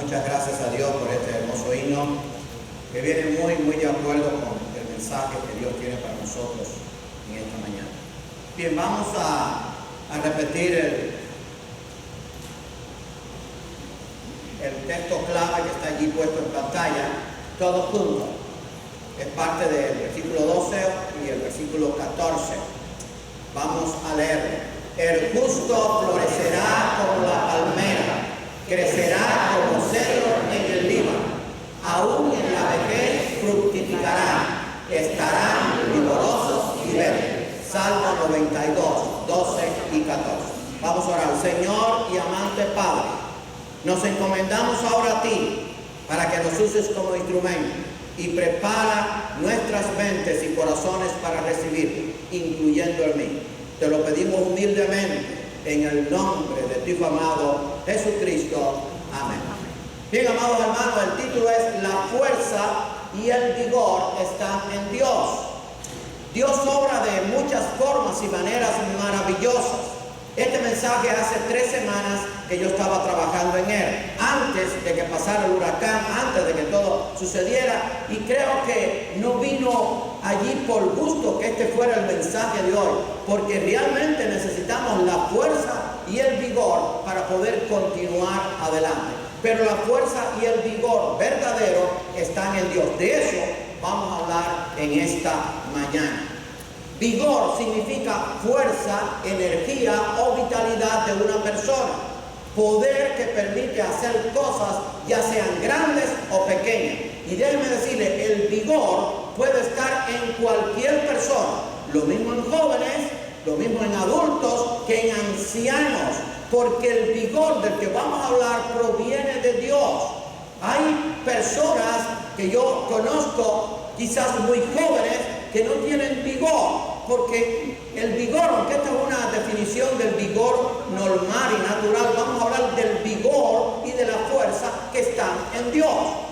Muchas gracias a Dios por este hermoso himno que viene muy de acuerdo con el mensaje que Dios tiene para nosotros en esta mañana. Bien, vamos a repetir el texto clave que está allí puesto en pantalla, todos juntos. Es parte del versículo 12 y el versículo 14. Vamos a leer. El justo florecerá como la palmera, crecerá como cedro en el Líbano, aún en la vejez fructificarán, estarán vigorosos y verdes. Salmo 92, 12 y 14. Vamos a orar. Señor y amante Padre, nos encomendamos ahora a ti para que nos uses como instrumento y prepara nuestras mentes y corazones para recibir, incluyendo el mío. Te lo pedimos humildemente en el nombre de tu Hijo amado Jesucristo. Amén. Bien, amados hermanos, el título es La fuerza y el vigor están en Dios. Dios obra de muchas formas y maneras maravillosas. Este mensaje hace 3 semanas que yo estaba trabajando en él, antes de que pasara el huracán, antes de que todo sucediera, y creo que no vino allí por gusto que este fuera el mensaje de hoy, porque realmente necesitamos la fuerza y el vigor para poder continuar adelante. Pero la fuerza y el vigor verdadero están en Dios. De eso vamos a hablar en esta mañana. Vigor significa fuerza, energía o vitalidad de una persona. Poder que permite hacer cosas, ya sean grandes o pequeñas. Y déjeme decirle, el vigor puede estar en cualquier persona. Lo mismo en jóvenes, lo mismo en adultos que en ancianos. Porque el vigor del que vamos a hablar proviene de Dios. Hay personas que yo conozco, quizás muy jóvenes, que no tienen vigor, porque el vigor, aunque esta es una definición del vigor normal y natural, vamos a hablar del vigor y de la fuerza que están en Dios.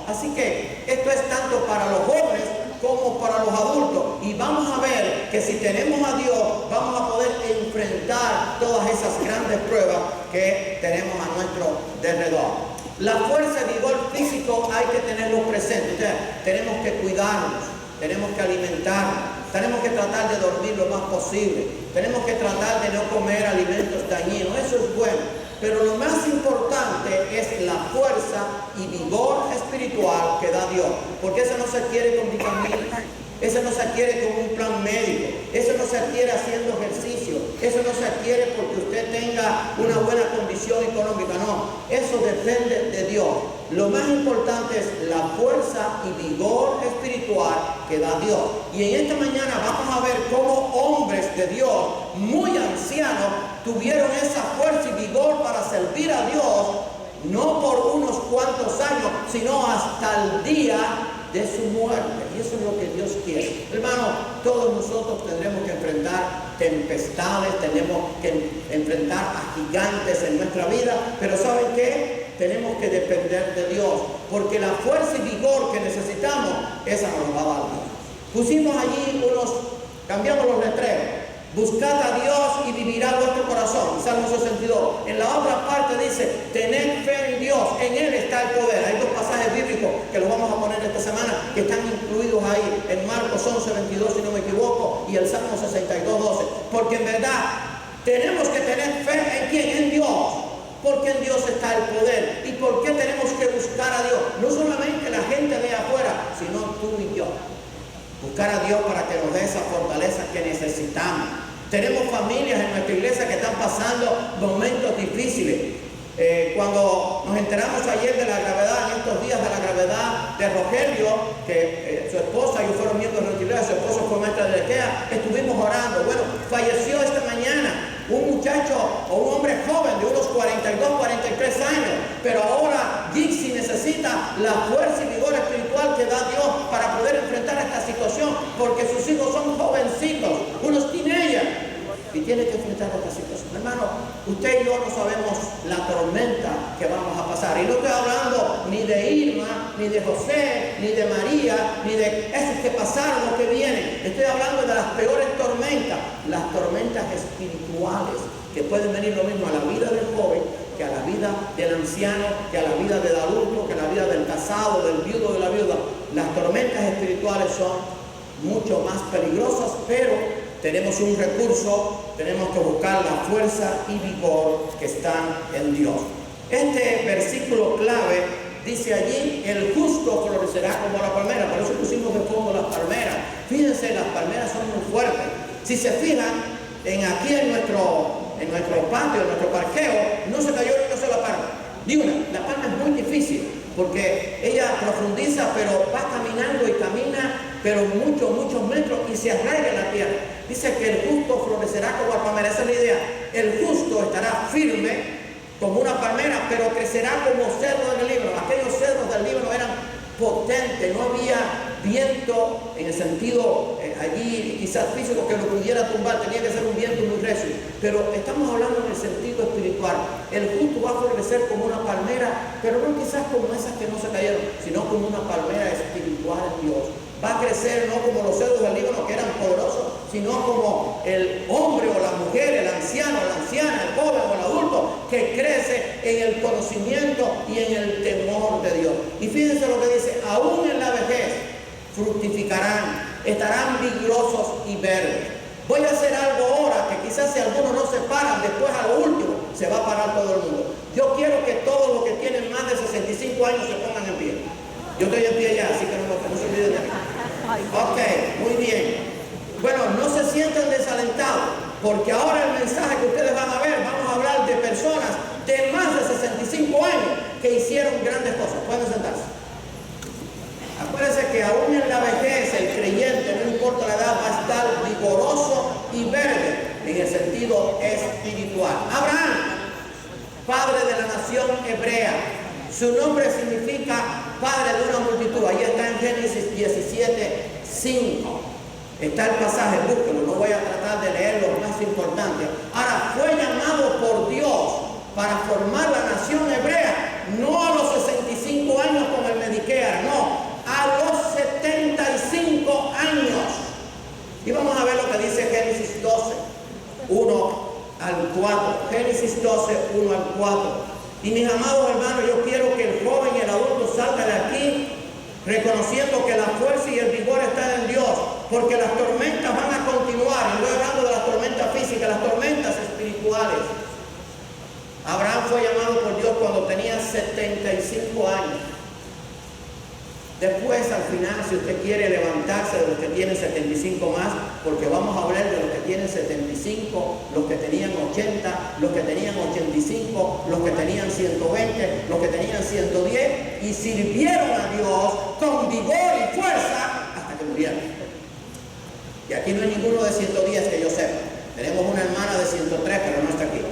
Así que esto es tanto para los jóvenes como para los adultos, y vamos a ver que si tenemos a Dios vamos a poder enfrentar todas esas grandes pruebas que tenemos a nuestro alrededor. La fuerza y vigor físico hay que tenerlo presente. O sea, tenemos que cuidarnos, tenemos que alimentarnos, tenemos que tratar de dormir lo más posible, tenemos que tratar de no comer alimentos dañinos. Eso es bueno, pero lo más importante es la fuerza y vigor espiritual que da Dios, porque eso no se adquiere con vitaminas, eso no se adquiere con un plan médico, eso no se adquiere haciendo ejercicio, eso no se adquiere porque usted tenga una buena condición económica. No, eso depende de Dios. Lo más importante es la fuerza y vigor espiritual que da Dios. Y en esta mañana vamos a ver cómo hombres de Dios, muy ancianos, tuvieron esa fuerza y vigor para servir a Dios, no por unos cuantos años, sino hasta el día de su muerte. Y eso es lo que Dios quiere. Hermano, todos nosotros tendremos que enfrentar tempestades, tenemos que enfrentar a gigantes en nuestra vida, pero ¿saben qué? Tenemos que depender de Dios, porque la fuerza y vigor que necesitamos, esa nos va a dar Dios. Pusimos allí cambiamos los letreros. Buscad a Dios y vivirá vuestro corazón. Salmo 62. En la otra parte dice, tened fe en Dios, en Él está el poder. Hay 2 pasajes bíblicos que los vamos a poner esta semana, que están incluidos ahí en Marcos 11, 22, si no me equivoco, y el Salmo 62, 12. Porque en verdad tenemos que tener fe en ¿quién? En Dios. Porque en Dios está el poder. ¿Y por qué tenemos que buscar a Dios? No solamente la gente de afuera, sino tú y yo. Buscar a Dios para que nos dé esa fortaleza que necesitamos. Tenemos familias en nuestra iglesia que están pasando momentos difíciles. Cuando nos enteramos ayer de la gravedad, en estos días de la gravedad de Rogelio, que su esposa, ellos fueron miembros de nuestra iglesia, su esposo fue maestra de IKEA, estuvimos orando. Bueno, falleció esta mañana un muchacho o un hombre joven de unos 42, 43 años, pero ahora Dixie necesita la fuerza y vigor espiritual que da Dios para poder enfrentar esta situación, porque sus hijos son jovencitos, unos teenagers, y tiene que enfrentar esta situación. Hermano, usted y yo no sabemos la tormenta que vamos a pasar, y no estoy hablando ni de Irma, ni de José, ni de María, ni de esos que pasaron o que vienen. Estoy hablando de las peores tormentas, las tormentas espirituales, que pueden venir lo mismo a la vida del joven que a la vida del anciano, que a la vida del adulto, que a la vida del casado, del viudo, de la viuda. Las tormentas espirituales son mucho más peligrosas, pero tenemos un recurso, tenemos que buscar la fuerza y vigor que están en Dios. Este versículo clave dice allí: el justo florecerá como la palmera. Por eso pusimos de fondo las palmeras. Fíjense, las palmeras son muy fuertes. Si se fijan, aquí en nuestro patio, en nuestro parqueo, no se cayó ni una sola palma. Ni una. La palma es muy difícil porque ella profundiza, pero va caminando y camina, pero muchos metros y se arraiga en la tierra. Dice que el justo florecerá como la palmera. Esa es la idea. El justo estará firme como una palmera, pero crecerá como cedro del Líbano. Aquellos cedros del Líbano eran potentes, no había viento en el sentido allí quizás físico que lo pudiera tumbar, tenía que ser un viento muy recio, pero estamos hablando en el sentido espiritual. El justo va a florecer como una palmera, pero no quizás como esas que no se cayeron, sino como una palmera espiritual en Dios. Va a crecer no como los cedros del Líbano, que eran poderosos, sino como el hombre o la mujer, el anciano, la anciana, el joven o el adulto, que crece en el conocimiento y en el temor de Dios. Y fíjense lo que dice: aún en la vejez fructificarán, estarán vigorosos y verdes. Voy a hacer algo ahora que quizás si algunos no se paran, después a lo último se va a parar todo el mundo. Yo quiero que todos los que tienen más de 65 años se pongan en pie. Yo estoy en pie ya, así que no se olviden de mí. Ok, muy bien. Bueno, no se sientan desalentados, porque ahora el mensaje que ustedes van a ver, vamos a hablar de personas de más de 65 años que hicieron grandes cosas. Pueden sentarse. Acuérdense que aún en la vejez el creyente, no importa la edad, va a estar vigoroso y verde en el sentido espiritual. Abraham, padre de la nación hebrea, su nombre significa padre de una multitud. Ahí está en Génesis 17:5. Está el pasaje, búsquelo, no voy a tratar de leer lo más importante. Ahora, fue llamado por Dios para formar la nación hebrea, no a los 65 años como el Medicare, no, a los 75 años. Y vamos a ver lo que dice Génesis 12, 1 al 4. Génesis 12, 1 al 4. Y mis amados hermanos, yo quiero que el joven y el adulto salga de aquí reconociendo que la fuerza y el vigor están en Dios, porque las tormentas van a continuar. Y estoy hablando de las tormentas físicas, las tormentas espirituales. Abraham fue llamado por Dios cuando tenía 75 años. Después, al final, si usted quiere levantarse de los que tienen 75 más, porque vamos a hablar de los que tienen 75, los que tenían 80, los que tenían 85, los que tenían 120, los que tenían 110, y sirvieron a Dios con vigor y fuerza hasta que murieron. Y aquí no hay ninguno de 110 que yo sepa. Tenemos una hermana de 103, pero no está aquí.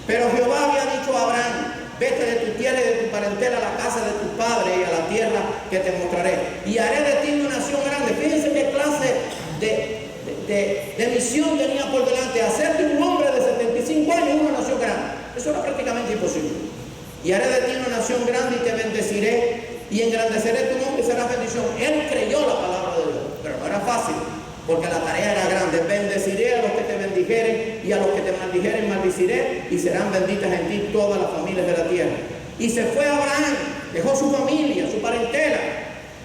Pero Jehová había dicho a Abraham: vete de tu tierra y de tu parentela a la casa de tu padre y a la tierra que te mostraré. Y haré de ti una nación grande. Fíjense qué clase de misión tenía por delante. Hacerte un hombre de 75 años una nación grande. Eso era prácticamente imposible. Y haré de ti una nación grande y te bendeciré y engrandeceré tu nombre y serás bendición. Él creyó la palabra de Dios, pero no era fácil, porque la tarea era grande. Bendeciré a los que te bendijeren y a los que te maldijeren maldiciré, y serán benditas en ti todas las familias de la tierra. Y se fue Abraham, dejó su familia, su parentela,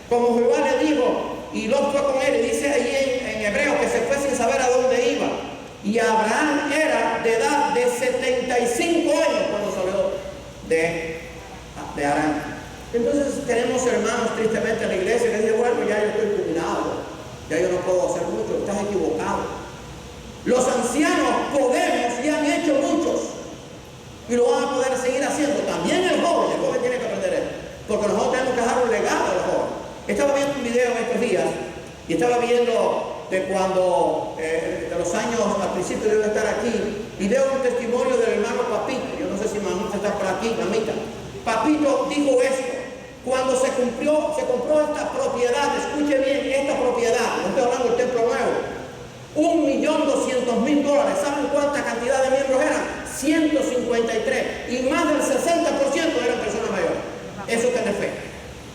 como Jehová le dijo, y Lot fue con él. Y dice ahí en hebreo que se fue sin saber a dónde iba. Y Abraham era de edad de 75 años cuando salió de Arán. Entonces tenemos hermanos tristemente en la iglesia que dicen: bueno, ya yo estoy jubilado, ya yo no puedo hacer mucho. Estás equivocado. Los ancianos podemos y han hecho muchos, y lo van a poder seguir haciendo. También el joven tiene que aprender esto, porque nosotros tenemos que dejar un legado al joven. Estaba viendo un video estos días, y estaba viendo de cuando, de los años al principio de estar aquí, y veo un testimonio del hermano Papito. Yo no sé si mamita está por aquí, mamita. Papito dijo esto: cuando se compró esta propiedad, escuche bien, esta propiedad, no estoy hablando del templo nuevo, $1.200.000. ¿Saben cuánta cantidad de miembros eran? 153. Y más del 60% eran personas mayores. Eso tiene fe.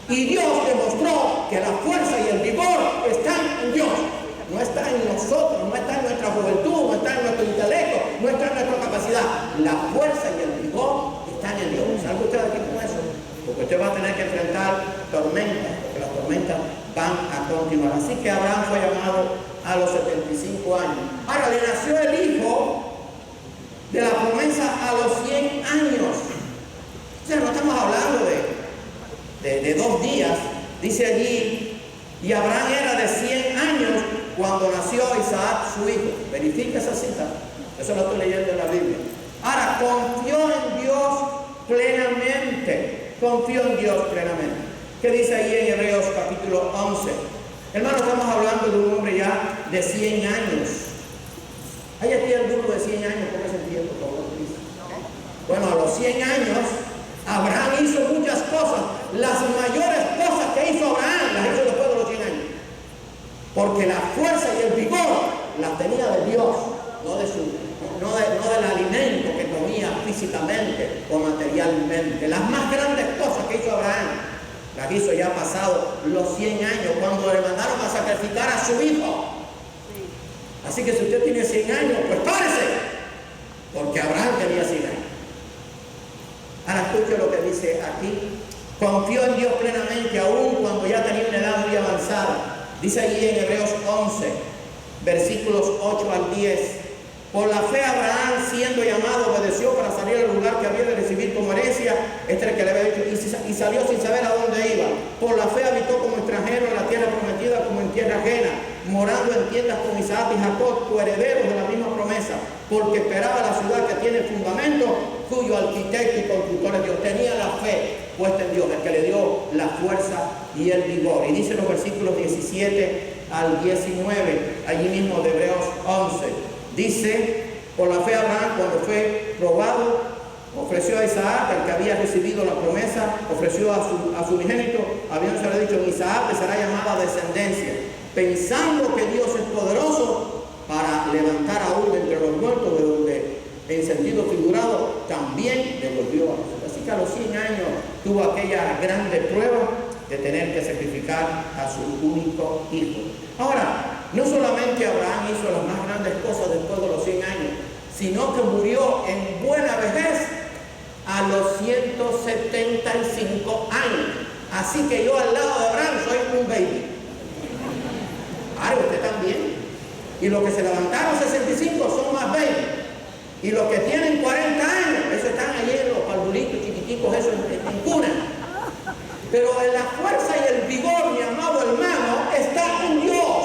Y Dios demostró que la fuerza y el vigor están en Dios. No está en nosotros, no está en nuestra juventud, no está en nuestro intelecto, no está en nuestra capacidad. La fuerza y el vigor ¿Salga usted de aquí con eso? Porque usted va a tener que enfrentar tormentas, porque las tormentas van a continuar. Así que Abraham fue llamado a los 75 años. Ahora le nació el hijo de la promesa a los 100 años. O sea, no estamos hablando de 2 días. Dice allí, y Abraham era de 100 años cuando nació Isaac su hijo. Verifica esa cita. Eso lo estoy leyendo en la Biblia. Ahora, confió en Dios plenamente. Confió en Dios plenamente. ¿Qué dice ahí en Hebreos capítulo 11? Hermano, estamos hablando de un hombre ya de 100 años. ¿Hay aquí alguno de 100 años? Póngase en tiempo, por favor. Bueno, a los 100 años, Abraham hizo muchas cosas. Las mayores cosas que hizo Abraham, las hizo después de los 100 años. Porque la fuerza y el vigor las tenía de Dios, no del alimento que comía físicamente o materialmente. Las más grandes cosas que hizo Abraham, las hizo ya pasado los 100 años, cuando le mandaron a sacrificar a su hijo. Así que si usted tiene 100 años, pues párese, porque Abraham tenía 100 años. Ahora escuche lo que dice aquí. Confió en Dios plenamente, aún cuando ya tenía una edad muy avanzada. Dice allí en Hebreos 11, versículos 8 al 10. Por la fe Abraham, siendo llamado, obedeció para salir al lugar que había de recibir como herencia, este es el que le había dicho, y salió sin saber a dónde iba. Por la fe habitó como extranjero en la tierra prometida, como en tierra ajena, morando en tiendas con Isaac y Jacob, coherederos de la misma promesa, porque esperaba la ciudad que tiene fundamento, cuyo arquitecto y constructor es Dios. Tenía la fe puesta en Dios, el que le dio la fuerza y el vigor. Y dice los versículos 17 al 19, allí mismo de Hebreos 11. Dice, por la fe Abraham, cuando fue probado, ofreció a Isaac, el que había recibido la promesa, ofreció a su unigénito, habiéndose dicho, en Isaac te será llamada descendencia, pensando que Dios es poderoso para levantar aún de entre los muertos, de donde, en sentido figurado, también devolvió a Jesús. Así que a los 100 años tuvo aquella grande prueba de tener que sacrificar a su único hijo. Ahora, no solamente Abraham hizo las más grandes cosas después de los 100 años, sino que murió en buena vejez a los 175 años. Así que yo al lado de Abraham soy un baby. Ahora usted también. Y los que se levantaron 65 son más baby. Y los que tienen 40 años, esos están allí en los parvulitos chiquiticos, esos en cuna. Pero en la fuerza y el vigor, mi amado hermano, está en Dios.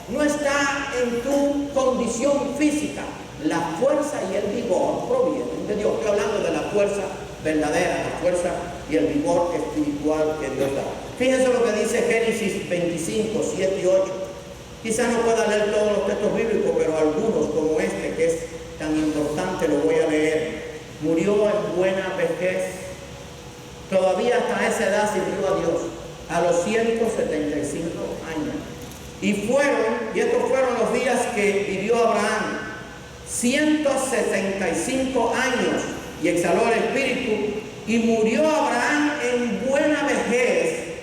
No está en tu condición física. La fuerza y el vigor provienen de Dios. Estoy hablando de la fuerza verdadera, la fuerza y el vigor espiritual que Dios da. Fíjense lo que dice Génesis 25, 7 y 8. Quizás no pueda leer todos los textos bíblicos, pero algunos como este, que es tan importante, lo voy a leer. Murió en buena vejez. Todavía hasta esa edad sirvió a Dios, a los 175 años. Y estos fueron los días que vivió Abraham, 175 años, y exhaló el espíritu, y murió Abraham en buena vejez,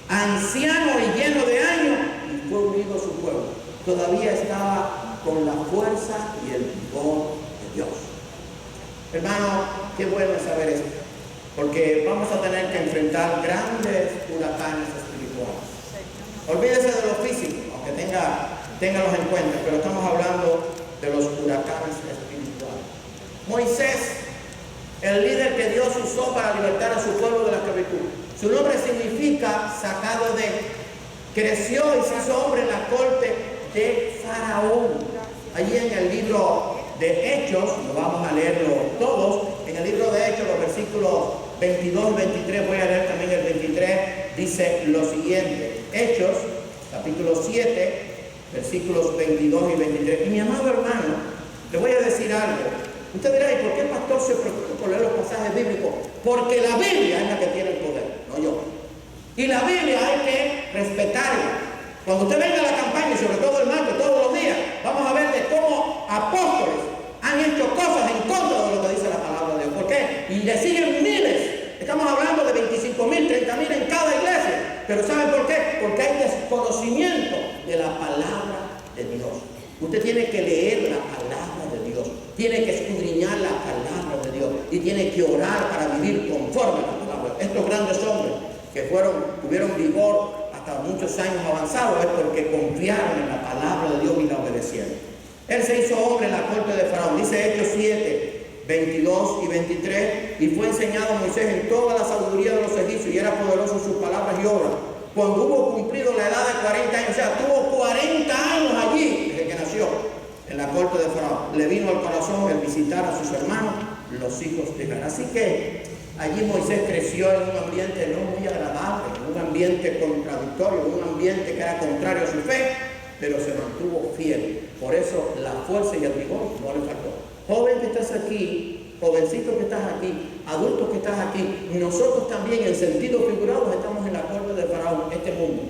anciano y lleno de años, y fue unido a su pueblo. Todavía estaba con la fuerza y el vigor de Dios. Hermano, qué bueno saber esto, porque vamos a tener que enfrentar grandes huracanes espirituales. Olvídese de lo físico, aunque téngalos en cuenta, pero estamos hablando de los huracanes espirituales. Moisés, el líder que Dios usó para libertar a su pueblo de la esclavitud. Su nombre significa sacado de. Creció y se hizo hombre en la corte de Faraón. Allí en el libro de Hechos, no vamos a leerlo todos, en el libro de Hechos, los versículos 22 y 23, voy a leer también el 23, dice lo siguiente. Hechos, capítulo 7, versículos 22 y 23. Y mi amado hermano, le voy a decir algo. Usted dirá, ¿y por qué el pastor se preocupa por leer los pasajes bíblicos? Porque la Biblia es la que tiene el poder, no yo. Y la Biblia hay que respetarla. Cuando usted venga a la campaña, y sobre todo el martes, todos los días, vamos a ver de cómo apóstoles han hecho cosas en contra de lo que dice la palabra de Dios. ¿Por qué? Y le siguen miles. Estamos hablando de 25,000, 30,000 en cada iglesia. Pero ¿saben por qué? Porque hay desconocimiento de la palabra de Dios. Usted tiene que leer la palabra de Dios. Tiene que escudriñar la palabra de Dios. y tiene que orar para vivir conforme a la palabra. Estos grandes hombres que tuvieron vigor hasta muchos años avanzados es porque confiaron en la palabra de Dios y la obedecieron. Él se hizo hombre en la corte de Faraón, dice Hechos 7, 22 y 23, y fue enseñado a Moisés en toda la sabiduría de los egipcios y era poderoso en sus palabras y obras. Cuando hubo cumplido la edad de 40 años, o sea, tuvo 40 años allí desde que nació en la corte de Faraón, le vino al corazón el visitar a sus hermanos, los hijos de Israel. Así que allí Moisés creció en un ambiente no muy agradable, en un ambiente contradictorio, en un ambiente que era contrario a su fe, pero se mantuvo fiel. Por eso la fuerza y el vigor no le faltó. Joven que estás aquí, jovencito que estás aquí, adulto que estás aquí, nosotros también en sentido figurado estamos en la corte de Faraón. Este mundo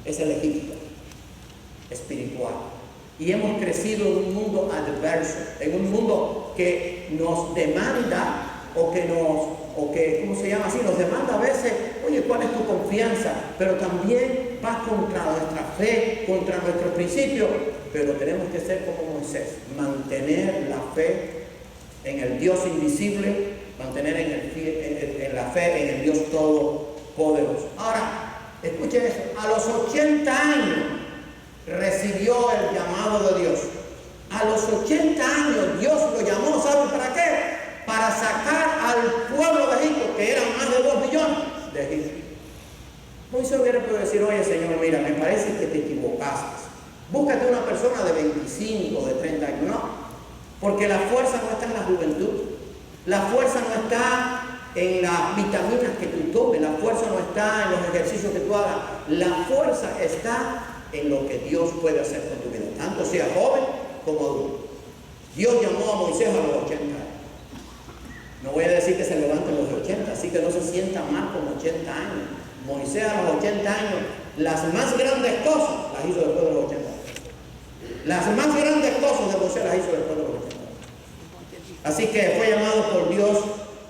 es el Egipto espiritual. Y hemos crecido en un mundo adverso, en un mundo que nos demanda ¿cómo se llama así? Nos demanda a veces, oye, ¿cuál es tu confianza? Pero también va contra nuestra fe, contra nuestros principios. Pero tenemos que ser como Moisés, mantener la fe en el Dios invisible, mantener en la fe en el Dios todopoderoso. Ahora, escuchen eso, a los 80 años recibió el llamado de Dios. A los 80 años Dios lo llamó, ¿saben para qué? Para sacar al pueblo de Egipto, que eran más de 2 millones de egipcios. Moisés hubiera podido decir, oye Señor, mira, me parece que te equivocaste. Búscate una persona de 25, de 30 años. No, porque la fuerza no está en la juventud. La fuerza no está en las vitaminas que tú tomes. La fuerza no está en los ejercicios que tú hagas. La fuerza está en lo que Dios puede hacer con tu vida, tanto sea joven como adulto. Dios llamó a Moisés a los 80 años. No voy a decir que se levanten los 80, así que no se sienta mal con 80 años. Moisés a los 80 años, las más grandes cosas las hizo después de los 80 años. Las más grandes cosas de Moisés las hizo después de los 80 años. Así que fue llamado por Dios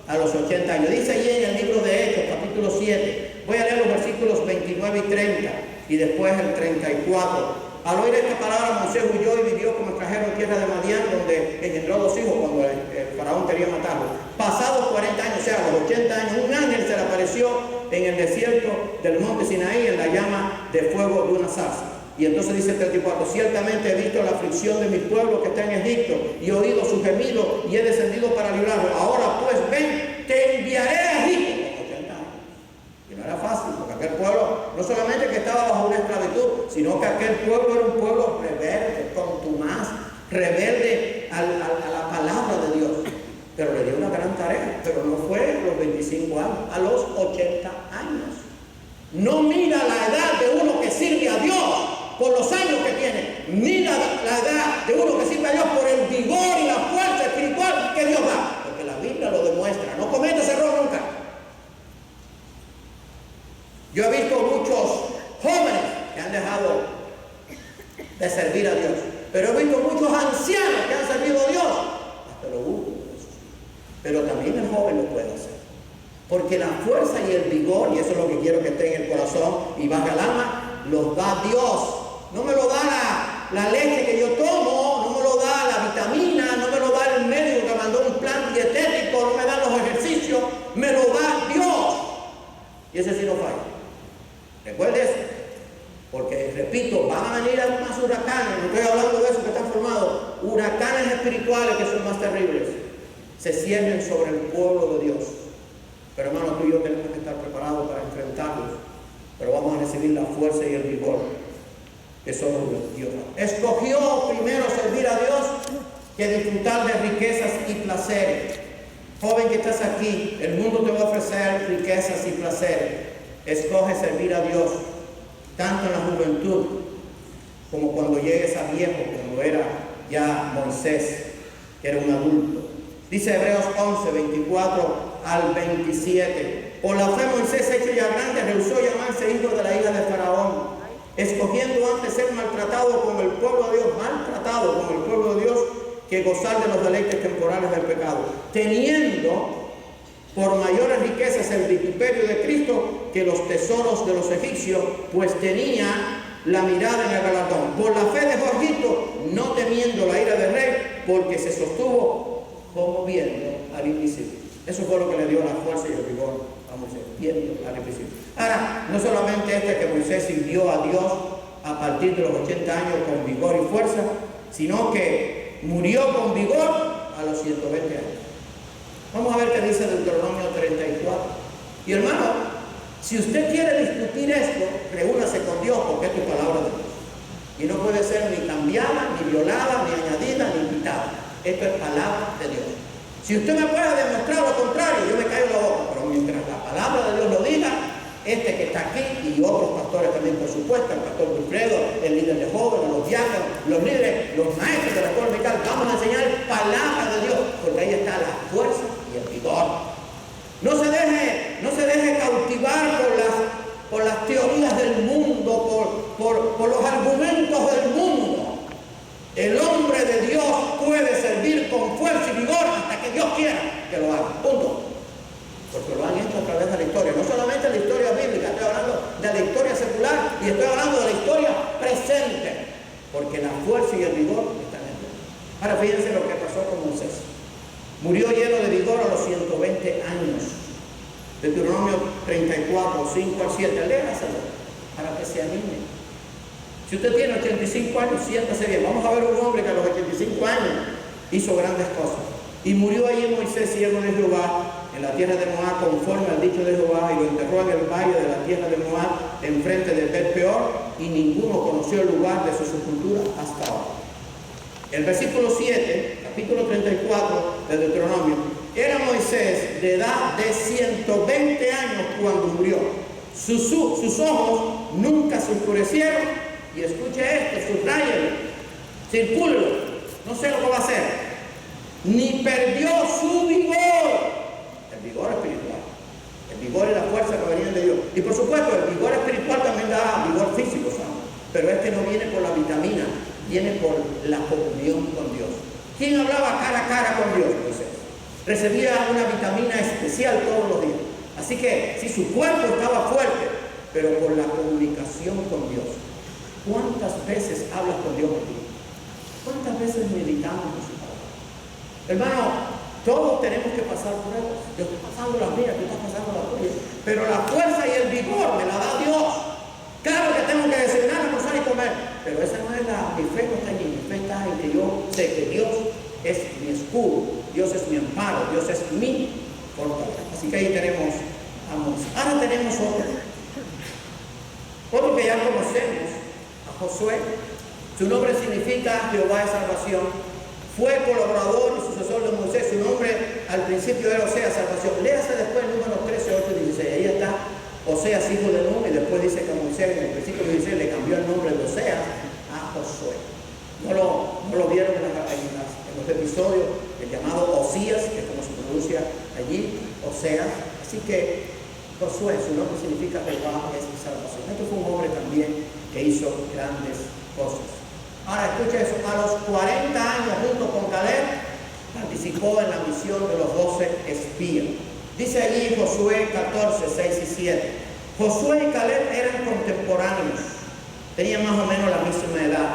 a los 80 años. Dice allí en el libro de Hechos, capítulo 7, voy a leer los versículos 29 y 30 y después el 34. Al oír esta palabra, Moisés huyó y vivió como extranjero en tierra de Madián, donde engendró 2 hijos cuando el faraón quería matarlo. Pasados 40 años, o sea, a los 80 años, un ángel se le apareció en el desierto del monte Sinaí en la llama de fuego de una zarza. Y entonces dice el 34, ciertamente he visto la aflicción de mi pueblo que está en Egipto y he oído su gemido y he descendido para librarlo. Ahora pues ven, te enviaré a Egipto. No era fácil, porque aquel pueblo no solamente que estaba bajo una esclavitud, sino que aquel pueblo era un pueblo rebelde, contumaz, rebelde a la palabra de Dios. Pero le dio una gran tarea, pero no fue a los 25 años, a los 80 años. No mira la edad de uno que sirve a Dios por los años que tiene. Mira la edad de uno que sirve a Dios por el vigor y la fuerza espiritual que Dios da. Porque la Biblia lo demuestra. No cometas error nunca. Yo he visto muchos jóvenes que han dejado de servir a Dios, pero he visto muchos ancianos que han servido a Dios hasta lo último. Pero también el joven lo puede hacer, porque la fuerza y el vigor, y eso es lo que quiero que esté en el corazón y baje al alma, los da Dios. No me lo da la leche que yo tomo, no me lo da la vitamina, no me lo da el médico que mandó un plan dietético, no me da los ejercicios, me lo da Dios. Y ese sí no falla. Recuerde eso, porque repito, van a venir más huracanes, no estoy hablando de eso que están formados, huracanes espirituales que son más terribles, se ciernen sobre el pueblo de Dios. Pero hermano, tú y yo tenemos que estar preparados para enfrentarlos, pero vamos a recibir la fuerza y el vigor que solo Dios da. Escogió primero servir a Dios que disfrutar de riquezas y placeres. Joven que estás aquí, el mundo te va a ofrecer riquezas y placeres. Escoge servir a Dios, tanto en la juventud como cuando llegues a viejo, como era ya Moisés, que era un adulto. Dice Hebreos 11, 24 al 27. Por la fe Moisés, hecho ya grande, rehusó llamarse hijo de la hija de Faraón, escogiendo antes ser maltratado con el pueblo de Dios, maltratado con el pueblo de Dios, que gozar de los deleites temporales del pecado, teniendo por mayores riquezas el vituperio de Cristo que los tesoros de los egipcios, pues tenía la mirada en el galardón. Por la fe dejó a Egipto, no temiendo la ira del rey, porque se sostuvo como viendo al invisible. Eso fue lo que le dio la fuerza y el vigor a Moisés, viendo la repetición. Ahora, no solamente que Moisés sirvió a Dios a partir de los 80 años con vigor y fuerza, sino que murió con vigor a los 120 años. Vamos a ver qué dice Deuteronomio 34. Y hermano, si usted quiere discutir esto, reúnase con Dios, porque es tu palabra de Dios. Y no puede ser ni cambiada, ni violada, ni añadida, ni quitada. Esto es palabra de Dios. Si usted me puede demostrar lo contrario, yo me callo la boca. Pero mientras la palabra de Dios lo diga, este que está aquí y otros pastores también, por supuesto, el pastor Wilfredo, el líder de jóvenes, los diáconos, los líderes, los maestros de la escuela dominical, vamos a enseñar palabra de Dios, porque ahí está la fuerza y el vigor. No se deje cautivar por las teorías del mundo, por los argumentos del mundo. El hombre de Dios puede servir con fuerza y vigor hasta que Dios quiera que lo haga. Punto. Porque lo han hecho a través de la historia. No solamente la historia bíblica, estoy hablando de la historia secular y estoy hablando de la historia presente. Porque la fuerza y el vigor están en Dios. Ahora fíjense lo que pasó con Moisés. Murió lleno de vigor a los 120 años. Deuteronomio 34, 5 al 7. Léaselo para que se anime. Si usted tiene 85 años, siéntase bien. Vamos a ver un hombre que a los 85 años hizo grandes cosas. Y murió allí Moisés, siervo de Jehová, en la tierra de Moab, conforme al dicho de Jehová, y lo enterró en el valle de la tierra de Moab, enfrente de Bet-peor, y ninguno conoció el lugar de su sepultura hasta ahora. El versículo 7, capítulo 34 de Deuteronomio, era Moisés de edad de 120 años cuando murió. Sus ojos nunca se oscurecieron. Y escuche esto, subráyelo, circúlelo, no sé lo que va a hacer. Ni perdió su vigor, el vigor espiritual, el vigor y la fuerza que venían de Dios. Y por supuesto, el vigor espiritual también da vigor físico, ¿sabes? Pero este no viene por la vitamina, viene por la comunión con Dios. ¿Quién hablaba cara a cara con Dios? Moisés. Recibía una vitamina especial todos los días. Así que si su cuerpo estaba fuerte, pero por la comunicación con Dios. ¿Cuántas veces hablas con Dios aquí? ¿Cuántas veces meditamos en su palabra? Hermano, todos tenemos que pasar pruebas. Yo estoy pasando las mías, tú estás pasando las tuyas. Pero la fuerza y el vigor me la da Dios. Claro que tengo que desayunar, almorzar y comer. Pero esa no es mi fe no está allí. Mi fe está en que yo sé que Dios es mi escudo. Dios es mi amparo. Dios es mi fortaleza. Así que ahí tenemos a Moisés. Ahora tenemos otro que ya conocemos. Josué, su nombre significa Jehová es salvación. Fue colaborador y sucesor de Moisés. Su nombre al principio era Oseas, salvación. Léase después el número 13, 8 y 16. Ahí está Oseas, hijo de Nun, y después dice que Moisés en el versículo 16 le cambió el nombre de Oseas a Josué. No lo vieron en los episodios, el llamado Osías, que es como se pronuncia allí, Oseas. Así que Josué, su nombre significa Jehová es salvación. Este fue un hombre también que hizo grandes cosas. Ahora escucha eso, a los 40 años junto con Caleb participó en la misión de los 12 espías. Dice allí Josué 14, 6 y 7. Josué y Caleb eran contemporáneos, tenían más o menos la misma edad.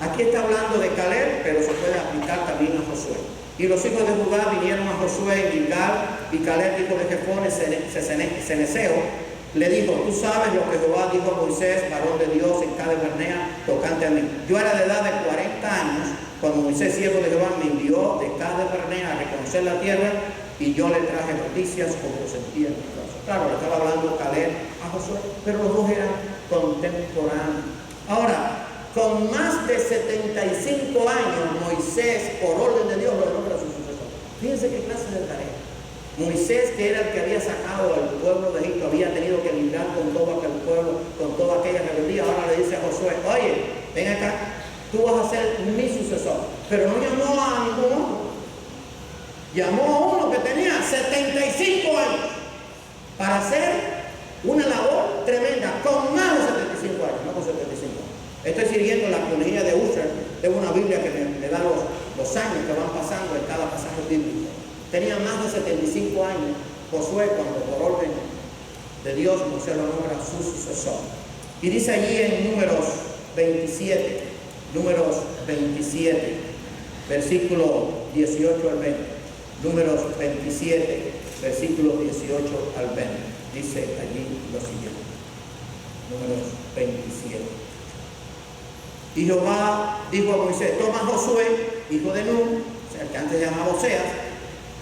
Aquí está hablando de Caleb, pero se puede aplicar también a Josué. Y los hijos de Judá vinieron a Josué en Gilgal, y Caleb, hijo de Jefone, ceneseo, le dijo: tú sabes lo que Jehová dijo a Moisés, varón de Dios, en Cades-Barnea, tocante a mí. Yo era de edad de 40 años cuando Moisés, siervo de Jehová, me envió de Cades-Barnea a reconocer la tierra, y yo le traje noticias como sentía en mi corazón. Claro, le estaba hablando Caleb a Josué, pero los dos eran contemporáneos. Ahora, con más de 75 años, Moisés, por orden de Dios, lo nombra su sucesor. Fíjense qué clase de tarea. Moisés, que era el que había sacado al pueblo de Egipto, había tenido que lidiar con todo aquel pueblo, con toda aquella rebeldía. Ahora le dice a Josué: oye, ven acá, tú vas a ser mi sucesor. Pero no llamó a ningún otro. Llamó a uno que tenía 75 años para hacer una labor tremenda, con más de 75 años, no con 75 años. Estoy siguiendo la cronología de Usher. Tengo una Biblia que me da los años que van pasando en cada pasaje bíblico. Tenía más de 75 años Josué cuando, por orden de Dios, Moisés lo nombra su sucesor. Y dice allí en Números 27, versículo 18 al 20. Números 27, versículos 18 al 20. Dice allí lo siguiente. Números 27. Y Jehová dijo a Moisés: toma Josué, hijo de Nun, o sea, el que antes llamaba Oseas,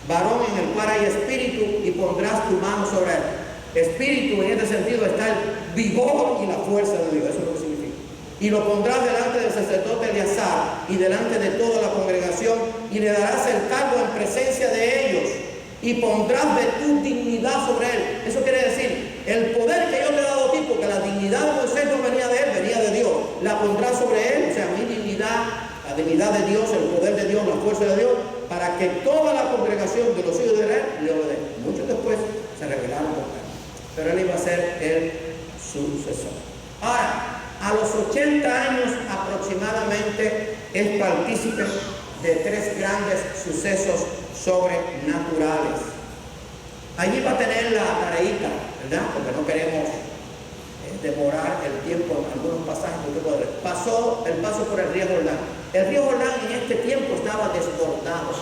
varón en el cual hay espíritu, y pondrás tu mano sobre él. Espíritu, en este sentido, está el vigor y la fuerza de Dios. Eso es lo que significa. Y lo pondrás delante del sacerdote Eleazar y delante de toda la congregación, y le darás el cargo en presencia de ellos, y pondrás de tu dignidad sobre él. Eso quiere decir, el poder que yo te he dado a ti, porque la dignidad de Moisés no venía de él, venía de Dios, la pondrás sobre él, o sea, mi dignidad, la dignidad de Dios, el poder de Dios, la fuerza de Dios, para que toda la congregación de los hijos de Israel le obedezcan. Muchos después se rebelaron contra él, pero él iba a ser el sucesor. Ahora, a los 80 años aproximadamente, es partícipe de 3 grandes sucesos sobrenaturales. Allí va a tener la tareita, ¿verdad? Porque no queremos demorar el tiempo en algunos pasajes. Pasó el paso por el río Jordán. El río Jordán en este tiempo estaba desbordado.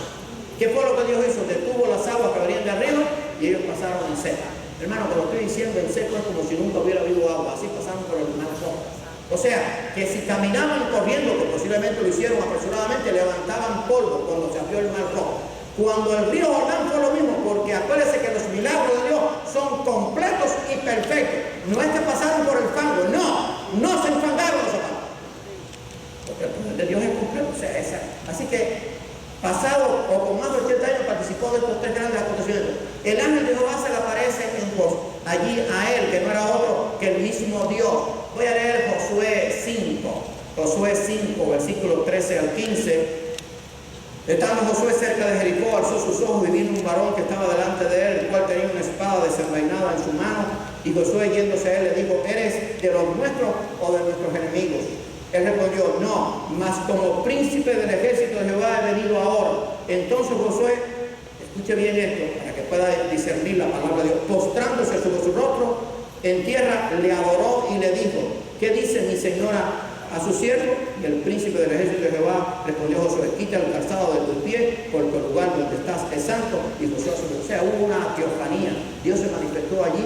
¿Qué fue lo que Dios hizo? Detuvo las aguas que venían de arriba y ellos pasaron en seco. Hermano, cuando estoy diciendo en seco es como si nunca hubiera habido agua. Así pasaron por el mar Rojo. O sea, que si caminaban corriendo, que posiblemente lo hicieron apresuradamente, levantaban polvo cuando se abrió el mar Rojo. Cuando el río Jordán fue lo mismo, porque acuérdense que los milagros de Dios son completos y perfectos. No es que pasaron por el fango, no se enfangaron los zapatos. Porque el poder de Dios es completo. O sea, así que, pasado o con más de 80 años, participó de estos 3 grandes acontecimientos. El ángel de Jehová se le aparece allí a él, que no era otro que el mismo Dios. Voy a leer Josué 5, versículos 13 al 15. Estando Josué cerca de Jericó, alzó sus ojos y vino un varón que estaba delante de él, el cual tenía una espada desenvainada en su mano. Y Josué, yéndose a él, le dijo: ¿eres de los nuestros o de nuestros enemigos? Él respondió: no, mas como príncipe del ejército de Jehová he venido ahora. Entonces Josué, escuche bien esto, para que pueda discernir la palabra de Dios, postrándose sobre su rostro en tierra, le adoró y le dijo: ¿qué dice mi señora a su siervo? Y el príncipe del ejército de Jehová respondió a Josué: quita el calzado de tus pies, porque el lugar donde estás es santo. Y Josué, o sea, hubo una teofanía. Dios se manifestó allí.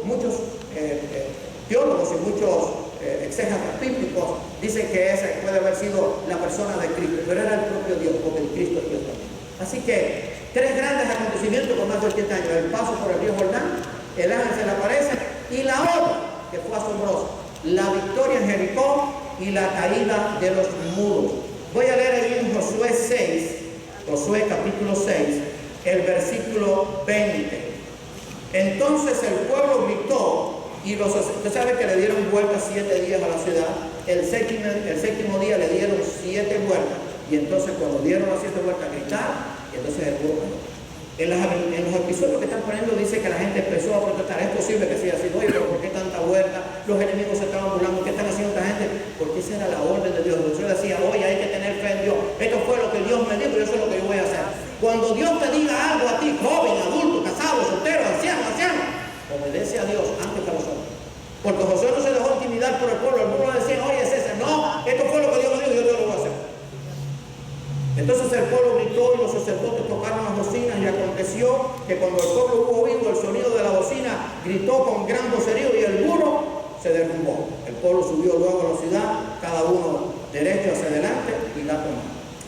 Muchos teólogos y muchos exégetas bíblicos dicen que ese puede haber sido la persona de Cristo, pero era el propio Dios, porque el Cristo es Dios también. Así que 3 grandes acontecimientos con más de 80 años: el paso por el río Jordán, el ángel se le aparece, y la otra, que fue asombrosa, la victoria en Jericó y la caída de los muros. Voy a leer ahí en Josué 6, Josué capítulo 6, el versículo 20. Entonces el pueblo gritó, y usted sabe que le dieron vueltas 7 días a la ciudad. El séptimo día le dieron 7 vueltas, y entonces cuando dieron las 7 vueltas gritaron, y entonces el pueblo. En los episodios que están poniendo dice que la gente empezó a protestar. Es posible que sea así: oye, pero ¿por qué tanta vuelta? Los enemigos se estaban burlando. ¿Qué están haciendo esta gente? Porque esa era la orden de Dios. Dios decía: oye, hay que tener fe en Dios. Esto fue lo que Dios me dijo y eso es lo que yo voy a hacer. Cuando Dios te diga algo a ti, joven, adulto, casado, soltero, anciano, obedece a Dios antes que a los hombres. Porque Josué no se dejó intimidar por el pueblo. El pueblo decía: oye, César, no, esto fue lo que Dios me dijo y yo te lo voy a hacer. Entonces el pueblo gritó y los sacerdotes tocaron las bocinas, y aconteció que cuando el pueblo hubo oído el sonido de la bocina, gritó con gran vocerío y el muro se derrumbó. El pueblo subió luego a la ciudad, cada uno derecho hacia adelante, y la tomó.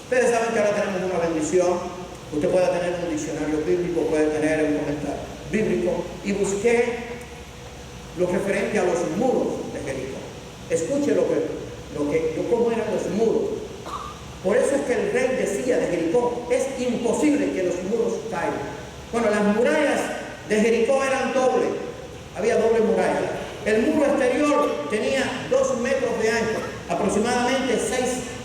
Ustedes saben que ahora tenemos una bendición. Usted puede tener un diccionario bíblico, puede tener un comentario bíblico, y busqué lo referente a los muros de Jericó. Escuche cómo eran los muros. Por eso es que el rey decía de Jericó: es imposible que los muros caigan. Bueno, las murallas de Jericó eran doble, había doble muralla. El muro exterior tenía 2 metros de ancho, aproximadamente 6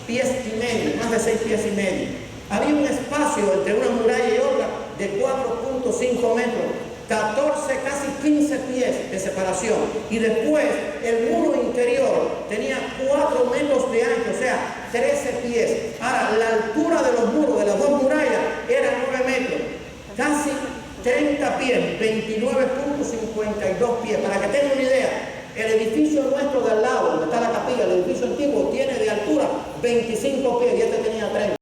pies y medio, más de 6 pies y medio. Había un espacio entre una muralla y otra de 4.5 metros, 14, casi 15 pies de separación. Y después el muro interior tenía 4 metros de ancho, o sea, 13 pies. Ahora, la altura de los muros de las 2 murallas era 9 metros, casi 30 pies, 29.52 pies. Para que tengan una idea, el edificio nuestro de al lado, donde está la capilla, el edificio antiguo, tiene de altura 25 pies y este tenía 30.